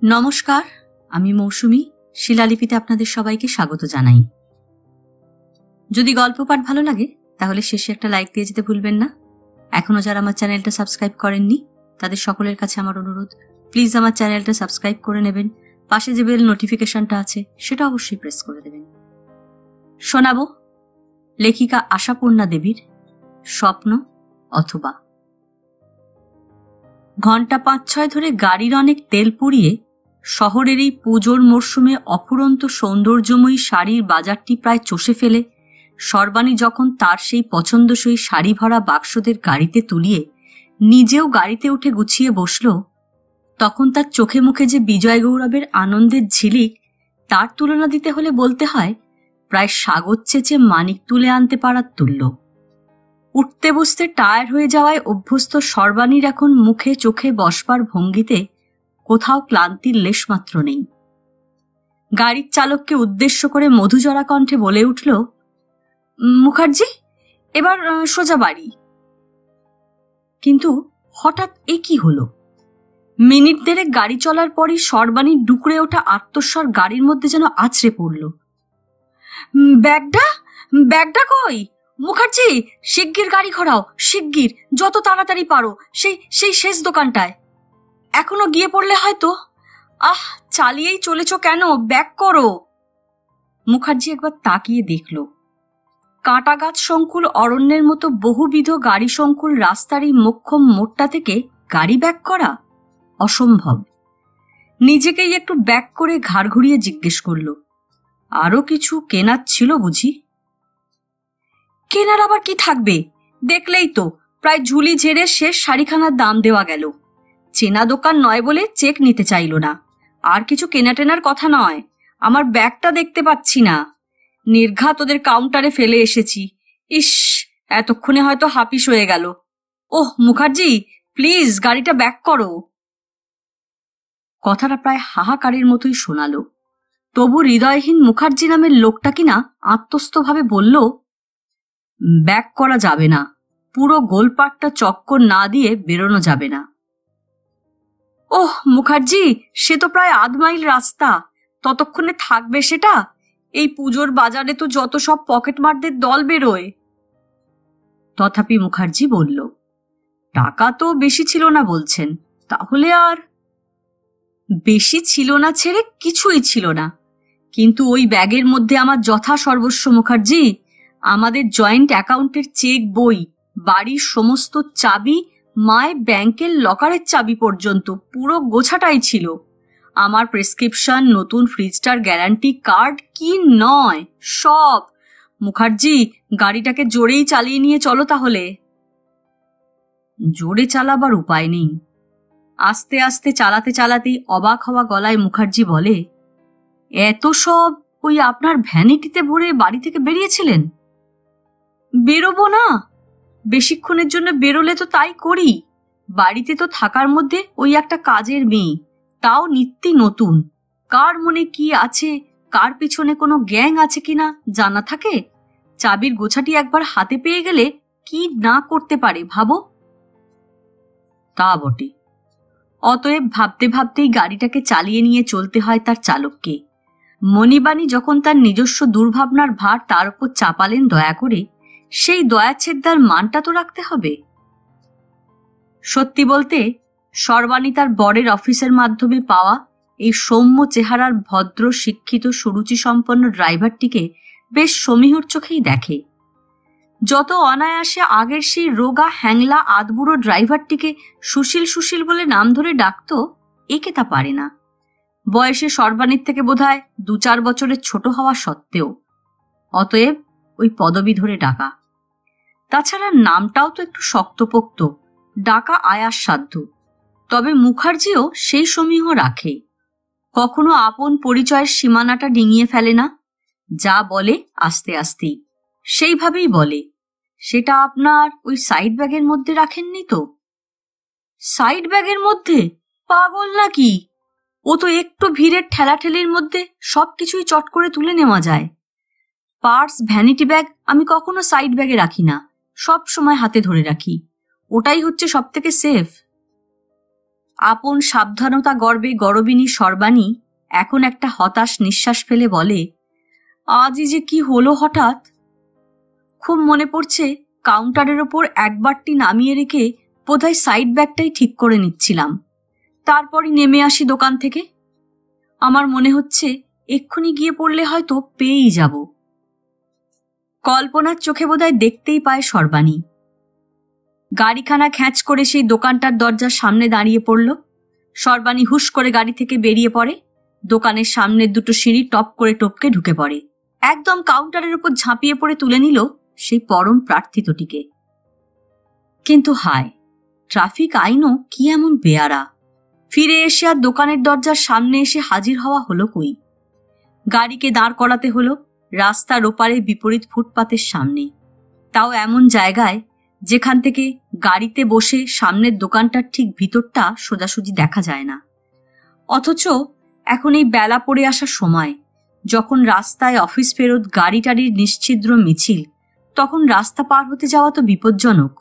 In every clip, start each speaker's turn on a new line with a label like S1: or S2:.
S1: নমস্কার, আমি মৌসুমী। শিলালিপিতে আপনাদের সবাইকে স্বাগত জানাই। যদি গল্প পাঠ ভালো লাগে তাহলে শেষে একটা লাইক দিয়ে যেতে ভুলবেন না। এখনো যারা আমার চ্যানেলটা সাবস্ক্রাইব করেননি তাদের সকলের কাছে আমার অনুরোধ, প্লিজ আমার চ্যানেলটা সাবস্ক্রাইব করে নেবেন। পাশে যে বেল নোটিফিকেশনটা আছে সেটা অবশ্যই প্রেস করে দেবেন। শোনাবো লেখিকা আশাপূর্ণা দেবীর স্বপ্ন অথবা। ঘণ্টা ৫-৬ ধরে গাড়ির অনেক তেল পুড়িয়ে শহরের এই পুজোর মরশুমে অফুরন্ত সৌন্দর্যময়ী শাড়ির বাজারটি প্রায় চষে ফেলে সর্বাণী যখন তার সেই পছন্দসই শাড়ি ভরা বাক্সদের গাড়িতে তুলিয়ে নিজেও গাড়িতে উঠে গুছিয়ে বসল, তখন তার চোখে মুখে যে বিজয় গৌরবের আনন্দের ঝিলিক, তার তুলনা দিতে হলে বলতে হয় প্রায় সাগর চেঁচে মানিক তুলে আনতে পারার তুল্য। উঠতে বসতে টায়ার হয়ে যাওয়ায় অভ্যস্ত সর্বাণীর এখন মুখে চোখে বসবার ভঙ্গিতে কোথাও ক্লান্তির লেশমাত্র নেই। গাড়ির চালককে উদ্দেশ্য করে মধুজরা কণ্ঠে বলে উঠল, মুখার্জি, এবার সোজা বাড়ি। কিন্তু হঠাৎ এ কি হলো? মিনিট দেড়েক গাড়ি চলার পরই সর্বাণীর ডুকরে ওঠা আত্মস্বর গাড়ির মধ্যে যেন আছড়ে পড়ল। ব্যাগটা ব্যাগটা কই? মুখার্জি, শিগগির গাড়ি ঘোরাও, শিগগির, যত তাড়াতাড়ি পারো, সেই শেষ দোকানটায়। এখনো গিয়ে পড়লে হয়তো। আহ, চালিয়েই চলেছ কেন? ব্যাক করো। মুখার্জি একবার তাকিয়ে দেখল, কাঁটা গাছ সংকুল অরণ্যের মতো বহুবিধ গাড়ি সংকুল রাস্তার এই মোক্ষম মোড়টা থেকে গাড়ি ব্যাক করা অসম্ভব। নিজেকেই একটু ব্যাক করে ঘাড় ঘুরিয়ে জিজ্ঞেস করল, আরো কিছু কেনার ছিল বুঝি? কেনার আবার কি থাকবে? দেখলেই তো, প্রায় ঝুলি ঝেড়ে শেষ শাড়িখানার দাম দেওয়া গেল। চেনা দোকান নয় বলে চেক নিতে চাইল না। আর কিছু কেনা টেনার কথা নয়, আমার ব্যাগটা দেখতে পাচ্ছি না। নির্ঘাত ওদের কাউন্টারে ফেলে এসেছি। ইস, এতক্ষণে হয়তো হাপিস হয়ে গেল। ওহ মুখার্জি, প্লিজ গাড়িটা ব্যাক করো। কথাটা প্রায় হাহাকারের মতোই শোনালো। তবু হৃদয়হীন মুখার্জি নামের লোকটা কিনা আত্মস্থভাবে বলল, ব্যাক করা যাবে না, পুরো গোলপাটটা চক্কর না দিয়ে বেরোনো যাবে না। ওহ মুখার্জি, সে তো প্রায় আধ মাইল রাস্তা, ততক্ষণে থাকবে সেটা? এই পুজোর বাজারে তো যত সব পকেটমারদের দল বেরোয়। তথাপি মুখার্জি বলল, টাকা তো বেশি ছিল না বলছেন, তাহলে আর? বেশি ছিল না ছেড়ে কিছুই ছিল না, কিন্তু ওই ব্যাগের মধ্যে আমার যথা সর্বস্ব মুখার্জি। আমাদের জয়েন্ট অ্যাকাউন্টের চেক বই, বাড়ির সমস্ত চাবি, মায়ের ব্যাংকের লকারের চাবি পর্যন্ত পুরো গোছাটাই ছিল। আমার প্রেসক্রিপশন, নতুন ফ্রিজটার গ্যারান্টি কার্ড, কি নয় সব। মুখার্জি, গাড়িটাকে জোরেই চালিয়ে নিয়ে চলো তাহলে। জোরে চালাবার উপায় নেই। আস্তে আস্তে চালাতে চালাতেই অবাক হওয়া গলায় মুখার্জি বলে, এত সব ওই আপনার ভ্যানিটিতে ভরে বাড়ি থেকে বেরিয়েছিলেন? বেরোবো না? বেশিক্ষণের জন্য বেরোলে তো তাই করি। বাড়িতে তো থাকার মধ্যে ওই একটা কাজের মেয়ে, তাও নিত্যি নতুন। কার মনে কি আছে, কার পিছনে কোনো গ্যাং আছে কিনা জানা থাকে? চাবির গোছাটি একবার হাতে পেয়ে গেলে কি না করতে পারে ভাবো। তা বটে। অতএব ভাবতে ভাবতেই গাড়িটাকে চালিয়ে নিয়ে চলতে হয় তার চালককে। মণিবাণী যখন তার নিজস্ব দুর্ভাবনার ভার তার উপর চাপালেন দয়া করে, সেই দয়াচ্ছেদার মানটা তো রাখতে হবে। সত্যি বলতে সর্বাণী তার বরের অফিসের মাধ্যমে পাওয়া এই সৌম্য চেহারার ভদ্র শিক্ষিত সুরুচি সম্পন্ন ড্রাইভারটিকে বেশ সমীহর চোখেই দেখে। যত অনায়াসে আগের সেই রোগা হ্যাংলা আধবুড়ো ড্রাইভারটিকে সুশীল সুশীল বলে নাম ধরে ডাকত, একে তা পারে না। বয়সে সর্বাণীর থেকে বোধহয় 2-4 বছরের ছোট হওয়া সত্ত্বেও। অতএব ওই পদবি ধরে ডাকা। তাছাড়া নামটাও তো একটু শক্তপোক্ত, ডাকা আয়াস সাধ্য। তবে মুখার্জিও সেই সমীহ রাখে, কখনো আপন পরিচয়ের সীমানাটা ডিঙিয়ে ফেলে না। যা বলে আস্তে আস্তেই, সেইভাবেই বলে। সেটা আপনার ওই সাইড ব্যাগের মধ্যে রাখেননি তো? সাইড ব্যাগের মধ্যে? পাগল নাকি? ও তো একটু ভিড়ের ঠেলাঠেলির মধ্যে সবকিছুই চট করে তুলে নেওয়া যায়। পার্স, ভ্যানিটি ব্যাগ আমি কখনো সাইড ব্যাগে রাখি না, সব সময় হাতে ধরে রাখি। ওটাই হচ্ছে সব থেকে সেফ। আপন সাবধানতা গর্বে গরবিনী সর্বাণী এখন একটা হতাশ নিঃশ্বাস ফেলে বলে, আজই যে কি হলো হঠাৎ। খুব মনে পড়ছে কাউন্টারের ওপর একবারটি নামিয়ে রেখে বোধহয় সাইড ব্যাগটাই ঠিক করে নিচ্ছিলাম, তারপরই নেমে আসি দোকান থেকে। আমার মনে হচ্ছে এক্ষুনি গিয়ে পড়লে হয়তো পেয়েই যাব। কল্পনার চোখে বোধহয় দেখতেই পায় সর্বাণী। গাড়িখানা খ্যাঁচ করে সেই দোকানটার দরজার সামনে দাঁড়িয়ে পড়ল। সর্বাণী হুশ করে গাড়ি থেকে বেরিয়ে পড়ে, দোকানের সামনের দুটো সিঁড়ি টপ করে টপকে ঢুকে পড়ে, একদম কাউন্টারের উপর ঝাঁপিয়ে পড়ে তুলে নিল সেই পরম প্রার্থিতটিকে। কিন্তু হায়, ট্রাফিক আইনও কি এমন বেয়ারা! ফিরে এসে আর দোকানের দরজার সামনে এসে হাজির হওয়া হলো কই। গাড়িকে দাঁড় করাতে হলো রাস্তার ওপারে বিপরীত ফুটপাতের সামনে, তাও এমন জায়গায় যেখান থেকে গাড়িতে বসে সামনের দোকানটার ঠিক ভিতরটা সোজাসুজি দেখা যায় না। অথচ এখন এই বেলা পড়ে আসার সময়, যখন রাস্তায় অফিস ফেরত গাড়ি টাড়ির নিশ্ছিদ্র মিছিল, তখন রাস্তা পার হতে যাওয়া তো বিপজ্জনক।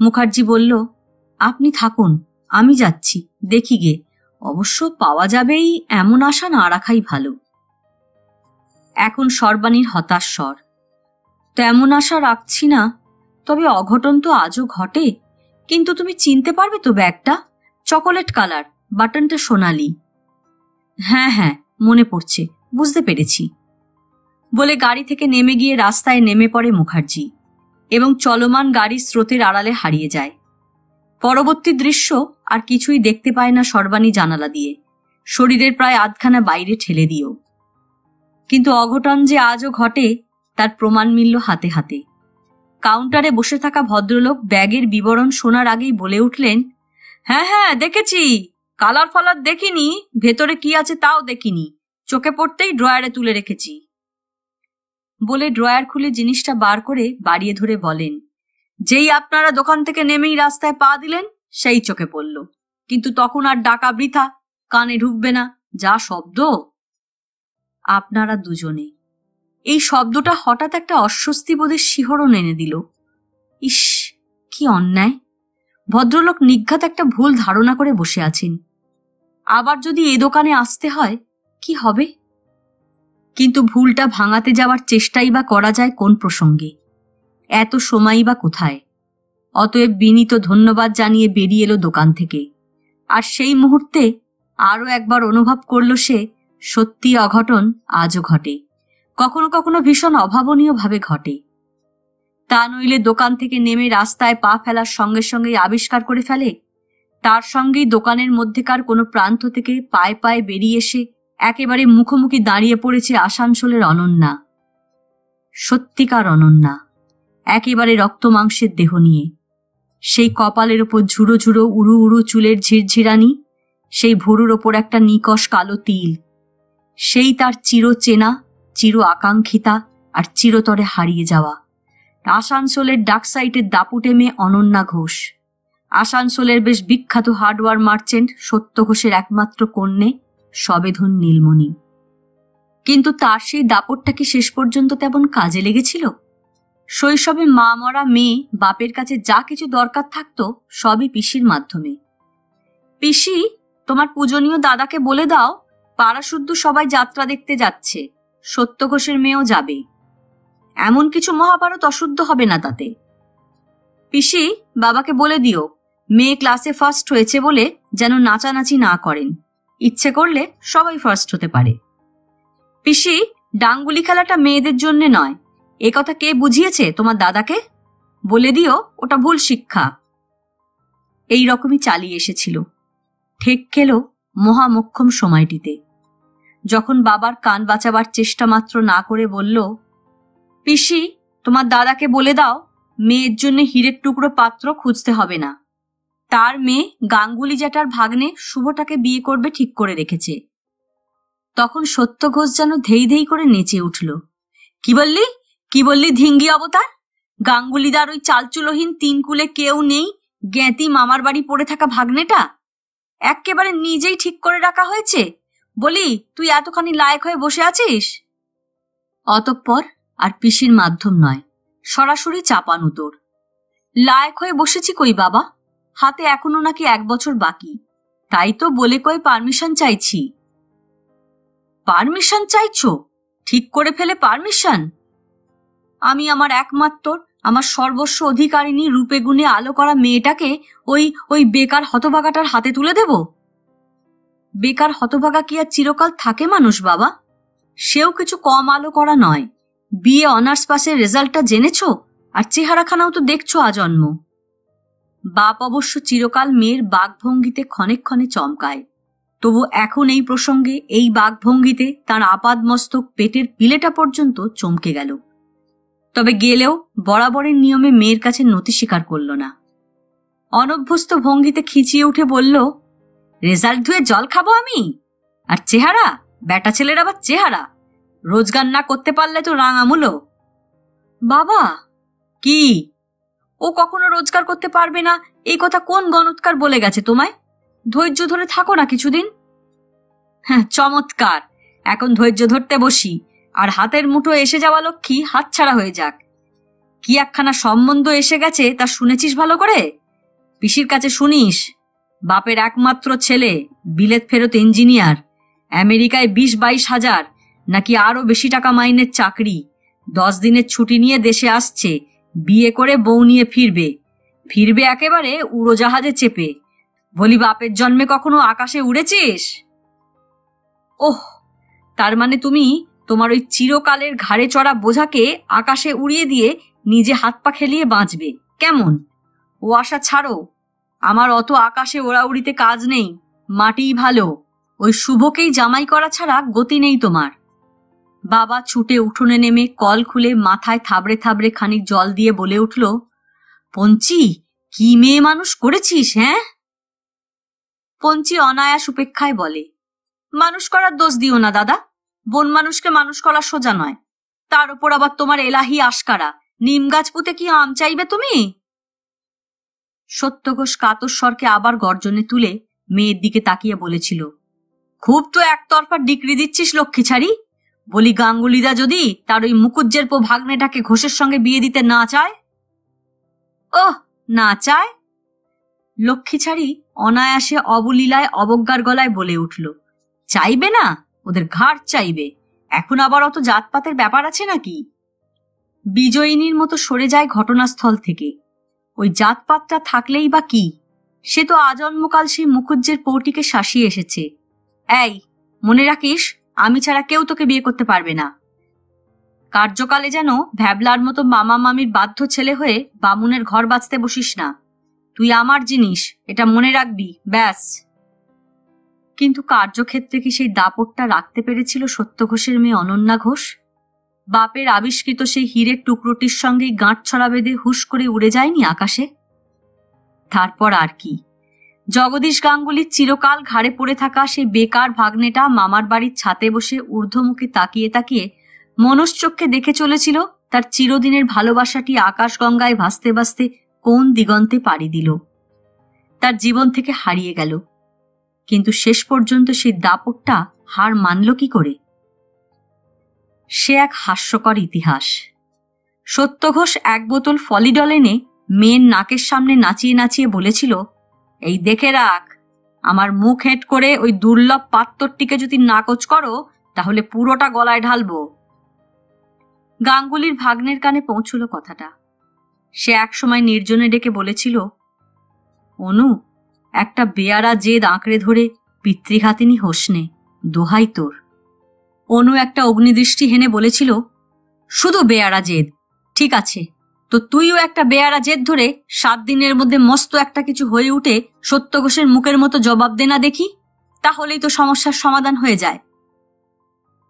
S1: মুখার্জি বলল, আপনি থাকুন, আমি যাচ্ছি, দেখি গে, অবশ্য পাওয়া যাবেই এমন আশা না রাখাই ভালো। এখন সর্বাণীর হতাশ স্বর, তেমন আশা রাখছি না, তবে অঘটন তো আজও ঘটে। কিন্তু তুমি চিনতে পারবে তো ব্যাগটা? চকোলেট কালার, বাটনটা সোনালি। হ্যাঁ হ্যাঁ, মনে পড়ছে, বুঝতে পেরেছি বলে গাড়ি থেকে নেমে গিয়ে রাস্তায় নেমে পড়ে মুখার্জি এবং চলমান গাড়ির স্রোতের আড়ালে হারিয়ে যায়। পরবর্তী দৃশ্য আর কিছুই দেখতে পায় না সর্বাণী জানালা দিয়ে, শরীরের প্রায় আধখানা বাইরে ঠেলে দিও। কিন্তু অঘটন যে আজও ঘটে তার প্রমাণ মিলল হাতে হাতে। কাউন্টারে বসে থাকা ভদ্রলোক ব্যাগের বিবরণ শোনার আগেই বলে উঠলেন, হ্যাঁ হ্যাঁ দেখেছি, কালার ফালার দেখিনি, ভেতরে কি আছে তাও দেখিনি, চোখে পড়তেই ড্রয়ারে তুলে রেখেছি বলে ড্রয়ার খুলে জিনিসটা বার করে বাড়িয়ে ধরে বলেন, যেই আপনারা দোকান থেকে নেমেই রাস্তায় পা দিলেন সেই চোখে পড়ল, কিন্তু তখন আর ডাকা বৃথা, কানে ঢুকবে না, যা শব্দ। আপনারা দুজনে, এই শব্দটা হঠাৎ একটা অস্বস্তি বোধের শিহরণ এনে দিল। ইস, কি অন্যায়! ভদ্রলোক নিঘাত একটা ভুল ধারণা করে বসে আছেন। আবার যদি এ দোকানে আসতে হয় কি হবে? কিন্তু ভুলটা ভাঙাতে যাওয়ার চেষ্টাই বা করা যায় কোন প্রসঙ্গে? এত সময়ই বা কোথায়? অতএব বিনীত ধন্যবাদ জানিয়ে বেরিয়ে এলো দোকান থেকে। আর সেই মুহূর্তে আরও একবার অনুভব করল সে, সত্যি অঘটন আজও ঘটে, কখনো কখনো ভীষণ অভাবনীয়ভাবে ঘটে। তা নইলে দোকান থেকে নেমে রাস্তায় পা ফেলার সঙ্গে সঙ্গেই আবিষ্কার করে ফেলে, তার সঙ্গেই দোকানের মধ্যেকার কোনো প্রান্ত থেকে পায়ে পায়ে বেরিয়ে এসে একেবারে মুখোমুখি দাঁড়িয়ে পড়েছে আসানসোলের অনন্যা। সত্যিকার অনন্যা, একেবারে রক্ত মাংসের দেহ নিয়ে, সেই কপালের ওপর ঝুড়ো ঝুড়ো উড়ু উড়ু চুলের ঝিরঝিরানি, সেই ভুরুর ওপর একটা নিকষ কালো তিল, সেই তার চির চেনা, চির আকাঙ্ক্ষিতা আর চিরতরে হারিয়ে যাওয়া আসানসোলের ডাকসাইটের দাপুটে মেয়ে অনন্যা ঘোষ, আসানসোলের বেশ বিখ্যাত হার্ডওয়্যার মার্চেন্ট সত্য ঘোষের একমাত্র কন্যে সবেধন নীলমণি। কিন্তু তার সেই দাপটটা কি শেষ পর্যন্ত তেমন কাজে লেগেছিল? শৈশবে মা মরা মেয়ে বাপের কাছে যা কিছু দরকার থাকতো সবই পিসির মাধ্যমে। পিসি, তোমার পূজনীয় দাদাকে বলে দাও পাড়া শুদ্ধ সবাই যাত্রা দেখতে যাচ্ছে, সত্য ঘোষের মেয়েও যাবে, এমন কিছু মহাভারত অশুদ্ধ হবে না তাতে। পিসি, বাবাকে বলে দিও মেয়ে ক্লাসে ফার্স্ট হয়েছে বলে যেন নাচানাচি না করেন, ইচ্ছে করলে সবাই ফার্স্ট হতে পারে। পিসি, ডাঙ্গুলি খেলাটা মেয়েদের জন্যে নয়, এ কথা কে বুঝিয়েছে তোমার দাদাকে? বলে দিও ওটা ভুল শিক্ষা। এই রকমই চালিয়ে এসেছিল। ঠেক খেল মহামক্ষম সময়টিতে, যখন বাবার কান বাঁচাবার চেষ্টা মাত্র না করে বলল, পিসি, তোমার দাদাকে বলে দাও মেয়ের জন্য হীরের টুকরো পাত্র খুঁজতে হবে না, তার মেয়ে গাঙ্গুলি জ্যাঠার ভাগ্নে শুভটাকে বিয়ে করবে ঠিক করে রেখেছে। তখন সত্য ঘোষ যেন ধেই ধেই করে নেচে উঠল। কি বললি, কি বললি ধিঙ্গি অবতার? গাঙ্গুলিদার ওই চালচুলোহীন তিন কুলে কেউ নেই জ্ঞাতি মামার বাড়ি পড়ে থাকা ভাগ্নেটা এক্কেবারে নিজেই ঠিক করে রাখা হয়েছে বলি তুই এতখানি লায়ক হয়ে বসে আছিস? অতঃপর আর পিসির মাধ্যম নয়, সরাসরি চাপান উত্তর। লায়ক হয়ে বসেছি কই বাবা, হাতে এখনো নাকি 1 বছর বাকি, তাই তো বলে কয়ে পারমিশন চাইছি। পারমিশন চাইছো? ঠিক করে ফেলে পারমিশন? আমি আমার একমাত্র, আমার সর্বস্ব অধিকারিণী রূপে গুণে আলো করা মেয়েটাকে ওই বেকার হতভাগাটার হাতে তুলে দেব? বেকার হতভাগা কি আর চিরকাল থাকে মানুষ বাবা? সেও কিছু কম আলো করা নয়। বিএ অনার্স পাসের রেজাল্টটা জেনেছো, আর চেহারাখানাও তো দেখছো আজন্ম। বাপ অবশ্য চিরকাল মেয়ের বাকভঙ্গিতে ক্ষণে ক্ষণে চমকায়, তবু এখন এই প্রসঙ্গে এই বাকভঙ্গিতে তার আপাদমস্তক পেটের পিলেটা পর্যন্ত চমকে গেল। তবে গেলেও বরাবরের নিয়মে মেয়ের কাছে নতি স্বীকার করল না। অনভ্যস্ত ভঙ্গিতে খিচিয়ে উঠে বলল, রেজাল্ট ধুয়ে জল খাবো আমি? আর চেহারা, বেটা ছেলের আবার চেহারা, রোজগার না করতে পারলে তো রাঙামুলো। বাবা! কি? ও কখনো রোজগার করতে পারবে না এই কথা কোন গণৎকার বলে গেছে তোমায়? ধৈর্য ধরে থাকো না কিছুদিন। হ্যাঁ, চমৎকার। এখন ধৈর্য ধরতে বসি, আর হাতের মুঠো এসে যাওয়া লক্ষ্মী হাতছাড়া হয়ে যাক। কি একখানা সম্বন্ধ এসে গেছে তা শুনেছিস ভালো করে? পিসির কাছে শুনিস। বাপের একমাত্র ছেলে, বিলেত ফেরত ইঞ্জিনিয়ার, আমেরিকায় 20-22 হাজার নাকি আরো বেশি টাকা মাইনের চাকরি, 10 দিনের ছুটি নিয়ে দেশে আসছে, বিয়ে করে বউ নিয়ে ফিরবে একেবারে উড়োজাহাজে চেপে। বলি, বাপের জন্মে কখনো আকাশে উড়েছিস? ওহ, তার মানে তুমি তোমার ওই চিরকালের ঘাড়ে চড়া বোঝাকে আকাশে উড়িয়ে দিয়ে নিজে হাত পা খেলিয়ে বাঁচবে কেমন? ও আশা ছাড়ো। আমার অত আকাশে ওড়াউড়িতে কাজ নেই, মাটিই ভালো। ওই শুভকেই জামাই করা ছাড়া গতি নেই তোমার। বাবা ছুটে উঠোনে নেমে কল খুলে মাথায় থাবড়ে থাবড়ে খানিক জল দিয়ে বলে উঠল, পঞ্চি, কি মেয়ে মানুষ করেছিস? হ্যাঁ? পঞ্চি অনায়াস উপেক্ষায় বলে, মানুষ করার দোষ দিও না দাদা, বন মানুষকে মানুষ করা সোজা নয়। তার উপর আবার তোমার এলাহি আশকারা, নিম গাছ পুঁতে কি আম চাইবে তুমি? সত্যঘোষ কাতর স্বরকে আবার গর্জনে তুলে মেয়ের দিকে তাকিয়ে বলেছিল, খুব তো একতরফা ডিক্রি দিচ্ছিস লক্ষ্মী ছাড়ি। বলি, গাঙ্গুলিদা যদি তার ওই মুকুজ্জের পো ভাগ্নেটাকে ঘোষের সঙ্গে বিয়ে দিতে না চায়? ওহ, না চায়? লক্ষ্মী ছাড়ি অনায়াসে অবলীলায় অবজ্ঞার গলায় বলে উঠল, চাইবে না? ওদের ঘাড় চাইবে। এখন আবার অত জাতপাতের ব্যাপার আছে নাকি? বিজয়িনীর মতো সরে যায় ঘটনাস্থল থেকে। ওই জাতপাতটা থাকলেই বা কি? সে তো আজন্মকাল সেই মুকুজ্জের পৌটিকে শাসিয়ে এসেছে। এই, মনে রাখিস, আমি ছাড়া কেউ তোকে বিয়ে করতে পারবে না। কার্যকালে যেন ভ্যাবলার মতো মামা মামির বাধ্য ছেলে হয়ে বামুনের ঘর বাঁচতে বসিস না। তুই আমার জিনিস, এটা মনে রাখবি, ব্যাস। কিন্তু কার্যক্ষেত্রে কি সেই দাপটটা রাখতে পেরেছিল সত্যঘোষের মেয়ে অনন্যা ঘোষ? বাপের আবিষ্কৃত সেই হীরের টুকরোটির সঙ্গেই গাঁটছড়া বেঁধে হুশ করে উড়ে যায়নি আকাশে? তারপর আর কি? জগদীশ গাঙ্গুলির চিরকাল ঘাড়ে পড়ে থাকা সেই বেকার ভাগ্নেটা মামার বাড়ির ছাতে বসে ঊর্ধ্বমুখে তাকিয়ে তাকিয়ে মনশ্চক্ষে দেখে চলেছিল তার চিরদিনের ভালোবাসাটি আকাশগঙ্গায় ভাসতে ভাসতে কোন দিগন্তে পাড়ি দিল, তার জীবন থেকে হারিয়ে গেল। কিন্তু শেষ পর্যন্ত সেই দাপটটা হার মানল কি করে? সে এক হাস্যকর ইতিহাস। সত্যঘোষ 1 বোতল ফলিডল এনে মেয়ের নাকের সামনে নাচিয়ে নাচিয়ে বলেছিল, এই দেখে রাখ, আমার মুখ হেঁট করে ওই দুর্লভ পাত্তরটিকে যদি নাকচ করো তাহলে পুরোটা গলায় ঢালবো। গাঙ্গুলির ভাগ্নের কানে পৌঁছল কথাটা। সে একসময় নির্জনে ডেকে বলেছিল, অনু, একটা বেয়ারা জেদ আঁকড়ে ধরে পিতৃঘাতিনী হোসনে, দোহাই তোর। অনু একটা অগ্নিদৃষ্টি হেনে বলেছিল, শুধু বেয়ারা জেদ? ঠিক আছে, তো তুইও একটা বেয়ারা জেদ ধরে 7 দিনের মধ্যে মস্ত একটা কিছু হয়ে উঠে সত্যঘোষের মুখের মতো জবাব দে না দেখি, তাহলেই তো সমস্যার সমাধান হয়ে যায়।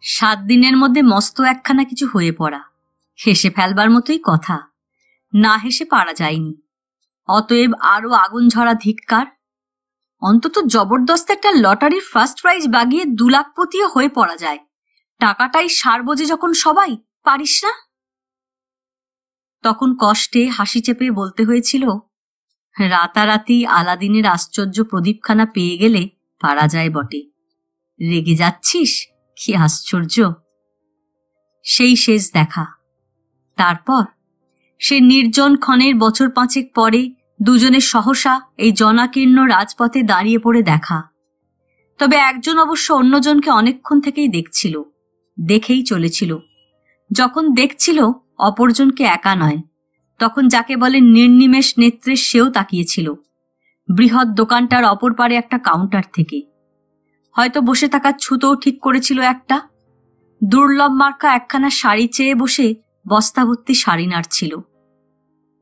S1: 7 দিনের মধ্যে মস্ত একখানা কিছু হয়ে পড়া হেসে ফেলবার মতোই কথা, না হেসে পারা যায়নি। অতএব আরো আগুন ঝরা ধিক্কার। অন্তত জবরদস্ত একটা লটারির ফার্স্ট প্রাইজ বাগিয়ে 2 লাখ পতিও হয়ে পড়া যায়। টাকাটাই সার বোঝে যখন সবাই, পারিস না? তখন কষ্টে হাসি চেপে বলতে হয়েছিল, রাতারাতি আলাদিনের আশ্চর্য প্রদীপখানা পেয়ে গেলে পারা যায় বটে। রেগে যাচ্ছিস? কি আশ্চর্য! সেই শেষ দেখা। তারপর সে নির্জন ক্ষণের বছর 5 পরে দুজনের সহসা এই জনাকীর্ণ রাজপথে দাঁড়িয়ে পড়ে দেখা। তবে একজন অবশ্য অন্যজনকে অনেকক্ষণ থেকেই দেখছিল, দেখেই চলেছিল। যখন দেখছিল অপরজনকে একা নয়, তখন যাকে বলে নির্নিমেষ নেত্রে সেও তাকিয়েছিল বৃহৎ দোকানটার অপর পারে একটা কাউন্টার থেকে। হয়তো বসে থাকার ছুতোও ঠিক করেছিল একটা। দুর্লভ মার্কা একখানা শাড়ি চেয়ে বসে বস্তা ভর্তি শাড়ি নাড়ছিল।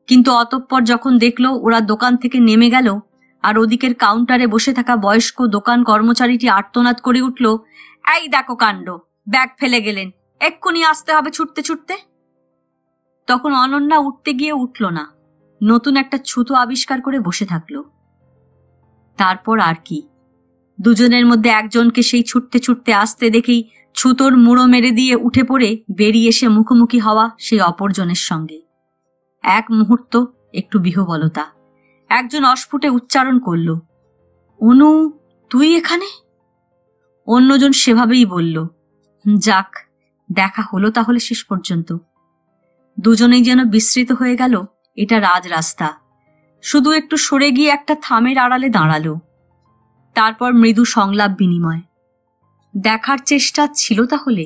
S1: কিন্তু অতঃপর যখন দেখল ওরা দোকান থেকে নেমে গেল আর ওদিকের কাউন্টারে বসে থাকা বয়স্ক দোকান কর্মচারীটি আর্তনাদ করে উঠল, এই দেখো কাণ্ড, ব্যাগ ফেলে গেলেন, এক্ষুনি আসতে হবে ছুটতে ছুটতে। তখন অনন্যা উঠতে গিয়ে উঠল না, নতুন একটা ছুতো আবিষ্কার করে বসে থাকল। তারপর আর কি, দুজনের মধ্যে একজনকে সেই ছুটতে ছুটতে আসতে দেখেই ছুতোর মুড়ো মেরে দিয়ে উঠে পড়ে বেরিয়ে এসে মুখোমুখি হওয়া সেই অপরজনের সঙ্গে। এক মুহূর্ত একটু বিহ্বলতা। একজন অস্ফুটে উচ্চারণ করল, অনু, তুই এখানে? অন্যজন সেভাবেই বলল, যাক, দেখা হলো তাহলে শেষ পর্যন্ত। দুজনেই যেন বিস্মৃত হয়ে গেল এটা রাজরাস্তা। শুধু একটু সরে গিয়ে একটা থামের আড়ালে দাঁড়ালো। তারপর মৃদু সংলাপ বিনিময়। দেখার চেষ্টা ছিল তাহলে?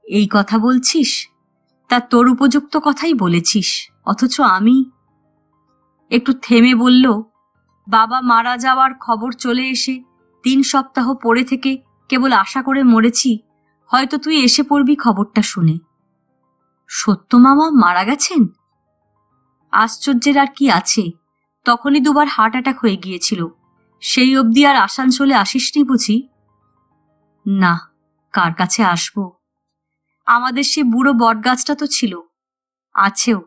S1: এই কথা বলছিস? তা তোর উপযুক্ত কথাই বলেছিস, অথচ আমি। একটু থেমে বলল, বাবা মারা যাওয়ার খবর চলে এসে 3 সপ্তাহ পরে থেকে কেবল আশা করে মরেছি হয়তো তুই এসে পড়বি খবরটা শুনে। সত্য মামা মারা গেছেন? আশ্চর্যের আর কি আছে, তখনই 2 বার হার্ট অ্যাটাক হয়ে গিয়েছিল। সেই অবধি আর আসানসোলে আসিসনি বুঝি? না, কার কাছে আসব? আমাদের সে বুড়ো বটগাছটা তো ছিল, আছেও।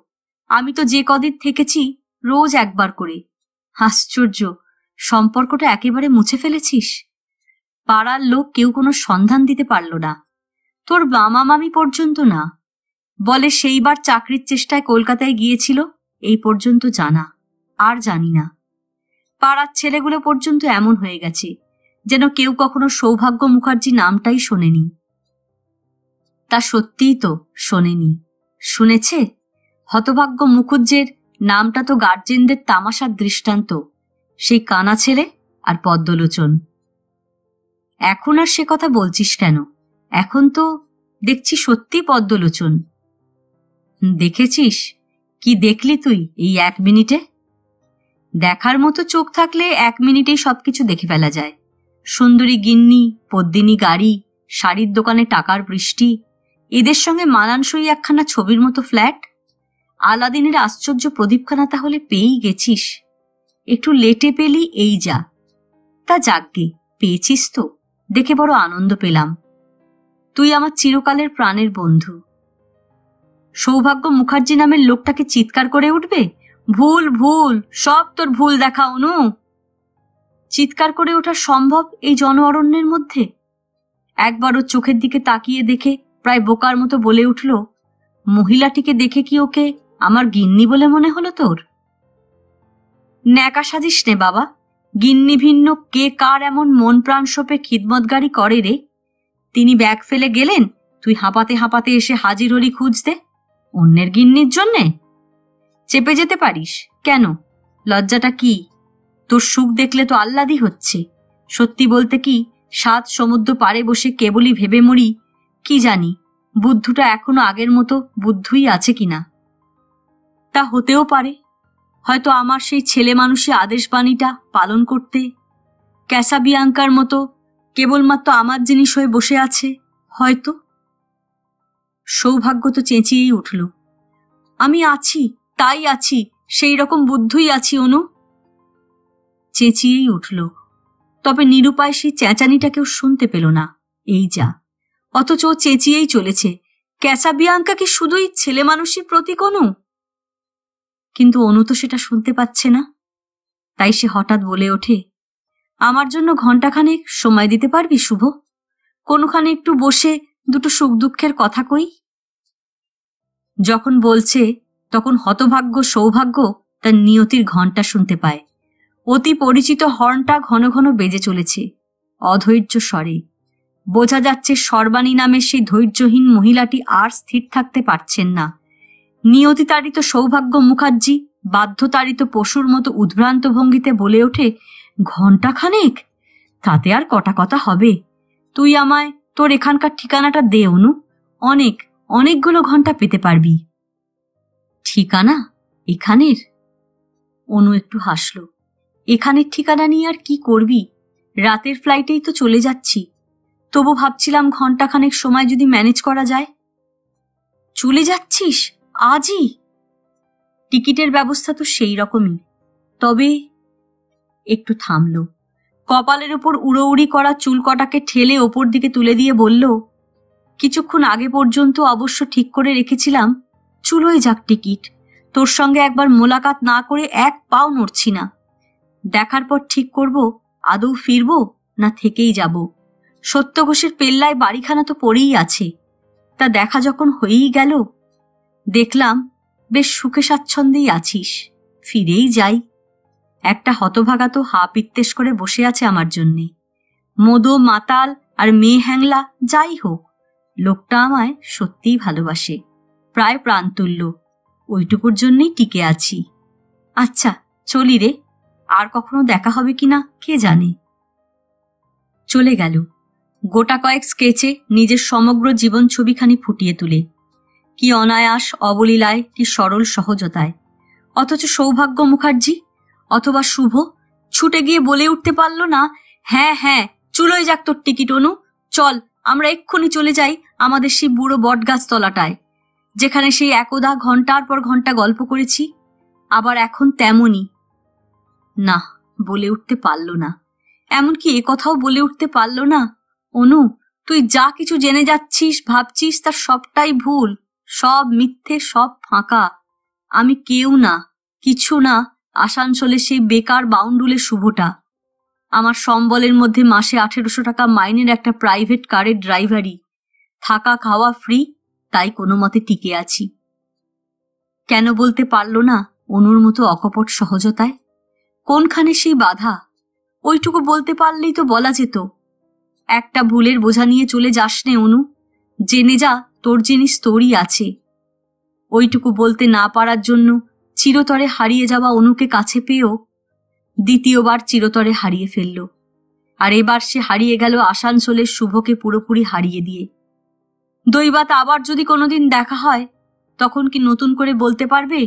S1: আমি তো যে কদিন থেকেছি রোজ একবার করে। আশ্চর্য, সম্পর্কটা একেবারে মুছে ফেলেছিস। পাড়ার লোক কেউ কোনো সন্ধান দিতে পারল না, তোর মামা মামি পর্যন্ত না। বলে সেইবার চাকরির চেষ্টায় কলকাতায় গিয়েছিল, এই পর্যন্ত জানা। আর জানি না। পাড়ার ছেলেগুলো পর্যন্ত এমন হয়ে গেছে যেন কেউ কখনো সৌভাগ্য মুখার্জি নামটাই শোনেনি। তা সত্যিই তো শোনেনি। শুনেছে? হতভাগ্য মুখুজ্জের নামটা তো গার্জেনদের তামাশার দৃষ্টান্ত, সেই কানা ছেলে আর পদ্মলোচন। এখন আর সে কথা বলছিস কেন? এখন তো দেখছি সত্যি পদ্মলোচন। দেখেছিস? কি দেখলি তুই এই 1 মিনিটে? দেখার মতো চোখ থাকলে 1 মিনিটেই সবকিছু দেখে ফেলা যায়। সুন্দরী গিন্নি, পদ্মিনী গাড়ি, শাড়ির দোকানে টাকার বৃষ্টি, এদের সঙ্গে মানানসই একখানা ছবির মতো ফ্ল্যাট। আলাদিনের আশ্চর্য প্রদীপখানা তাহলে পেয়েই গেছিস। একটু লেটে পেলি এই যা। তা যাকগে, পেয়েছিস তো, দেখে বড় আনন্দ পেলাম। তুই আমার চিরকালের প্রাণের বন্ধু। সৌভাগ্য মুখার্জি নামের লোকটাকে চিৎকার করে উঠবে, ভুল ভুল, সব তোর ভুল দেখা অনু। চিৎকার করে ওঠা সম্ভব এই জন অরণ্যের মধ্যে? একবার ওর চোখের দিকে তাকিয়ে দেখে প্রায় বোকার মতো বলে উঠল, মহিলাটিকে দেখে কি ওকে আমার গিন্নি বলে মনে হলো তোর? ন্যাকা সাজিস নে বাবা। গিন্নি ভিন্ন কে কার এমন মন প্রাণ সপে খিদমতগারি করে রে? তিনি ব্যাগ ফেলে গেলেন, তুই হাঁপাতে হাঁপাতে এসে হাজির হলি খুঁজতে অন্যের গিন্নির জন্যে। চেপে যেতে পারিস কেন? লজ্জাটা কি? তোর সুখ দেখলে তো আহ্লাদই হচ্ছে। সত্যি বলতে কি, 7 সমুদ্র পাড়ে বসে কেবলই ভেবে মরি, কি জানি বুদ্ধুটা এখনো আগের মতো বুদ্ধুই আছে কিনা। তা হতেও পারে, হয়তো আমার সেই ছেলে মানুষই আদেশবাণীটা পালন করতে ক্যাসাবিয়াঙ্কার মতো কেবলমাত্র আমার জিনিস হয়ে বসে আছে, হয়তো। সৌভাগ্য তো চেঁচিয়েই উঠল, আমি আছি, তাই আছি, সেই রকম বুদ্ধুই আছি অনু। চেঁচিয়েই উঠল, তবে নিরুপায় সেই চেঁচানিটা কেউ শুনতে পেল না, এই যা। অথচ ও চেঁচিয়েই চলেছে, ক্যাসাবিয়াঙ্কা কি শুধুই ছেলে মানুষই প্রতীক অনু? কিন্তু অনু তো সেটা শুনতে পাচ্ছে না। তাই সে হঠাৎ বলে ওঠে, আমার জন্য ঘণ্টাখানেক সময় দিতে পারবি শুভ? কোনোখানে একটু বসে 2টো সুখ দুঃখের কথা কই। যখন বলছে তখন হতভাগ্য সৌভাগ্য তার নিয়তির ঘণ্টা শুনতে পায়। অতি পরিচিত হর্নটা ঘন ঘন বেজে চলেছে অধৈর্য স্বরে। বোঝা যাচ্ছে সর্বাণী নামের সেই ধৈর্যহীন মহিলাটি আর স্থির থাকতে পারছেন না। নিয়তিতাড়িত সৌভাগ্য মুখার্জি বাধ্যতাড়িত পশুর মতো উদ্ভ্রান্ত ভঙ্গিতে বলে ওঠে, ঘণ্টাখানেক? তাতে আর কটা কথা হবে। তুই আমায় তোর এখানকার ঠিকানাটা দে অনু, অনেকগুলো ঘন্টা পেতে পারবি। ঠিকানা এখানের? অনু একটু হাসল। এখানের ঠিকানা নিয়ে আর কি করবি? রাতের ফ্লাইটেই তো চলে যাচ্ছি। তবু ভাবছিলাম ঘণ্টাখানেক সময় যদি ম্যানেজ করা যায়। চলে যাচ্ছিস আজই? টিকিটের ব্যবস্থা তো সেই রকমই, তবে। একটু থামল। কপালের ওপর উড়োউড়ি করা চুল কটাকে ঠেলে ওপর দিকে তুলে দিয়ে বলল, কিছুক্ষণ আগে পর্যন্ত অবশ্য ঠিক করে রেখেছিলাম চুলোয় যাক টিকিট, তোর সঙ্গে একবার মোলাকাত না করে এক পাও নড়ছি না। দেখার পর ঠিক করব আদৌ ফিরব না থেকেই যাব। সত্য ঘোষের পেল্লায় বাড়িখানা তো পড়েই আছে। তা দেখা যখন হয়েই গেল, দেখলাম বেশ সুখে স্বাচ্ছন্দ্যেই আছিস, ফিরেই যাই। একটা হতভাগা তো হা পিত্তেশ করে বসে আছে আমার জন্যে। মদো মাতাল আর মেয়ে হ্যাংলা যাই হোক, লোকটা আমায় সত্যিই ভালোবাসে, প্রায় প্রাণতুল্য। ওইটুকুর জন্যেই টিকে আছি। আচ্ছা চলি রে, আর কখনো দেখা হবে কিনা কে জানে। চলে গেল গোটা কয়েক স্কেচে নিজের সমগ্র জীবন ছবিখানি ফুটিয়ে তুলে। কি অনায়াস অবলীলায়, কি সরল সহজতায়। অথচ সৌভাগ্য মুখার্জি অথবা শুভ ছুটে গিয়ে বলে উঠতে পারল না, হ্যাঁ হ্যাঁ চুলোয় যাক তোর টিকিট অনু, চল আমরা এক্ষুনি চলে যাই আমাদের সেই বুড়ো বটগাছ তলাটায়, যেখানে সেই একদা ঘন্টার পর ঘন্টা গল্প করেছি। আবার এখন তেমনই। না, বলে উঠতে পারল না। এমনকি এ কথাও বলে উঠতে পারল না, অনু তুই যা কিছু জেনে যাচ্ছিস ভাবছিস তার সবটাই ভুল, সব মিথ্যে, সব ফাঁকা। আমি কেউ না, কিছু না। আসানসোলে সেই বেকার বাউন্ডুলে শুভটা। আমার সম্বলের মধ্যে মাসে 1800 টাকা মাইনের একটা প্রাইভেট কারের ড্রাইভারি, থাকা খাওয়া ফ্রি, তাই কোনো মতে টিকে আছি। কেন বলতে পারল না অনুর মতো অকপট সহজতায়? কোনখানে সেই বাধা? ওইটুকু বলতে পারলেই তো বলা যেত, একটা ভুলের বোঝা নিয়ে চলে যাস নে অনু, জেনে যা তোর জিনিস তোরই আছে। ওইটুকু বলতে না পারার জন্য চিরতরে হারিয়ে যাওয়া অনুকে কাছে পেয়েও দ্বিতীয়বার চিরতরে হারিয়ে ফেলল। আর এবার সে হারিয়ে গেল আসানসোলের শুভকে পুরোপুরি হারিয়ে দিয়ে। দৈবাত আবার যদি কোনোদিন দেখা হয়, তখন কি নতুন করে বলতে পারবে,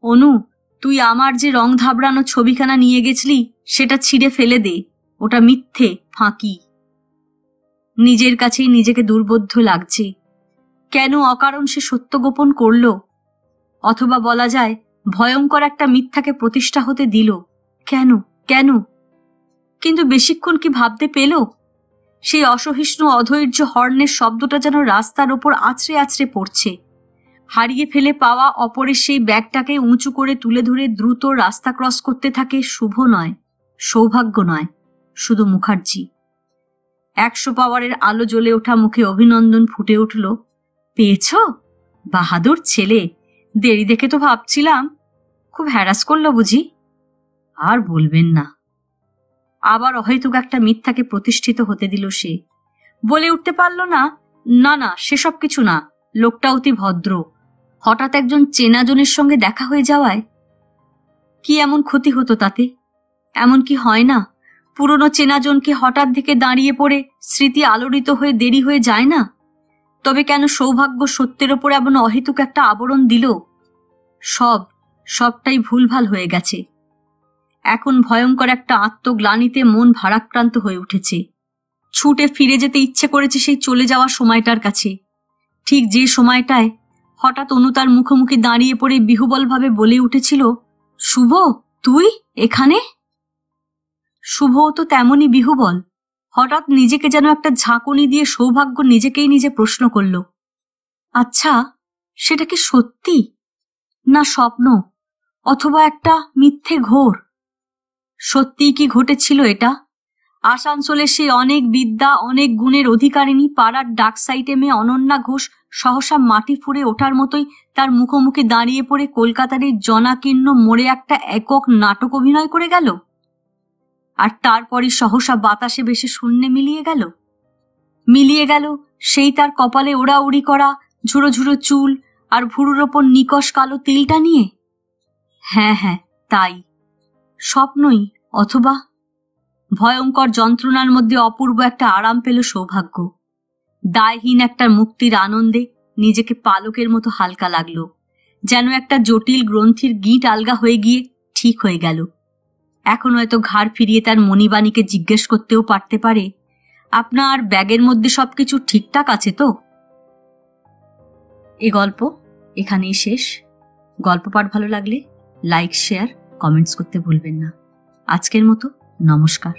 S1: অনু তুই আমার যে রং ধাবড়ানো ছবিখানা নিয়ে গেছলি সেটা ছিঁড়ে ফেলে দে, ওটা মিথ্যে, ফাঁকি। নিজের কাছেই নিজেকে দুর্বোধ্য লাগছে। কেন অকারণ সে সত্য গোপন করল? অথবা বলা যায় ভয়ঙ্কর একটা মিথ্যাকে প্রতিষ্ঠা হতে দিল। কেন কেন? কিন্তু বেশিক্ষণ কি ভাবতে পেল? সেই অসহিষ্ণু অধৈর্য হর্নের শব্দটা যেন রাস্তার ওপর আছড়ে আছড়ে পড়ছে। হারিয়ে ফেলে পাওয়া অপরের সেই ব্যাগটাকে উঁচু করে তুলে ধরে দ্রুত রাস্তা ক্রস করতে থাকে শুভ নয়, সৌভাগ্য নয়, শুধু মুখার্জি। 100 পাওয়ারের আলো জ্বলে ওঠা মুখে অভিনন্দন ফুটে উঠল, পেয়েছ? বাহাদুর ছেলে, দেরি দেখে তো ভাবছিলাম। খুব হ্যারাস করলো বুঝি? আর বলবেন না। আবার অহেতুক একটা মিথ্যাকে প্রতিষ্ঠিত হতে দিল সে। বলে উঠতে পারল না, না না সেসব কিছু না, লোকটা অতি ভদ্র। হঠাৎ একজন চেনাজনের সঙ্গে দেখা হয়ে যাওয়ায় কি এমন ক্ষতি হতো তাতে? এমন কি হয় না, পুরনো চেনাজনকে হঠাৎ দিকে দাঁড়িয়ে পড়ে স্মৃতি আলোড়িত হয়ে দেরি হয়ে যায় না? তবে কেন সৌভাগ্য সত্যের ওপর এমন অহেতুক একটা আবরণ দিল? সবটাই ভুলভাল হয়ে গেছে। এখন ভয়ঙ্কর একটা আত্মগ্লানিতে মন ভারাক্রান্ত হয়ে উঠেছে। ছুটে ফিরে যেতে ইচ্ছে করেছে সেই চলে যাওয়া সময়টার কাছে, ঠিক যে সময়টায় হঠাৎ অনু তার মুখোমুখি দাঁড়িয়ে পড়ে বিহুবলভাবে বলে উঠেছিল, শুভ তুই এখানে? শুভও তো তেমনই বিহুবল। হঠাৎ নিজেকে যেন একটা ঝাঁকুনি দিয়ে সৌভাগ্য নিজেকেই নিজে প্রশ্ন করল, আচ্ছা সেটা কি সত্যি, না স্বপ্ন, অথবা একটা মিথ্যে ঘোর? সত্যিই কি ঘটেছিল এটা? আসানসোলের সেই অনেক বিদ্যা অনেক গুণের অধিকারিণী পাড়ার ডাক সাইটে মেয়ে অনন্যা ঘোষ সহসা মাটি ফুঁড়ে ওঠার মতোই তার মুখোমুখি দাঁড়িয়ে পড়ে কলকাতার এই জনাকীর্ণ মোড়ে একটা একক নাটক অভিনয় করে গেল, আর তারপরই সহসা বাতাসে ভেসে শূন্যে মিলিয়ে গেল সেই তার কপালে ওড়াউড়ি করা ঝুড়ো ঝুড়ো চুল আর ভুরুর ওপর নিকশ কালো তিলটা নিয়ে। হ্যাঁ হ্যাঁ, তাই। স্বপ্নই, অথবা ভয়ঙ্কর যন্ত্রণার মধ্যে অপূর্ব একটা আরাম পেল সৌভাগ্য। দায়হীন একটা মুক্তির আনন্দে নিজেকে পালকের মতো হালকা লাগলো, যেন একটা জটিল গ্রন্থির গিঁট আলগা হয়ে গিয়ে ঠিক হয়ে গেল। এখন হয়তো ঘাড় ফিরিয়ে তার মণিবাণীকে জিজ্ঞেস করতেও পারতে পারে, আপনার ব্যাগের মধ্যে সবকিছু ঠিকঠাক আছে তো? এ গল্প এখানেই শেষ। গল্প পাঠ ভালো লাগলে লাইক, শেয়ার, কমেন্টস করতে ভুলবেন না। আজকের মতো নমস্কার।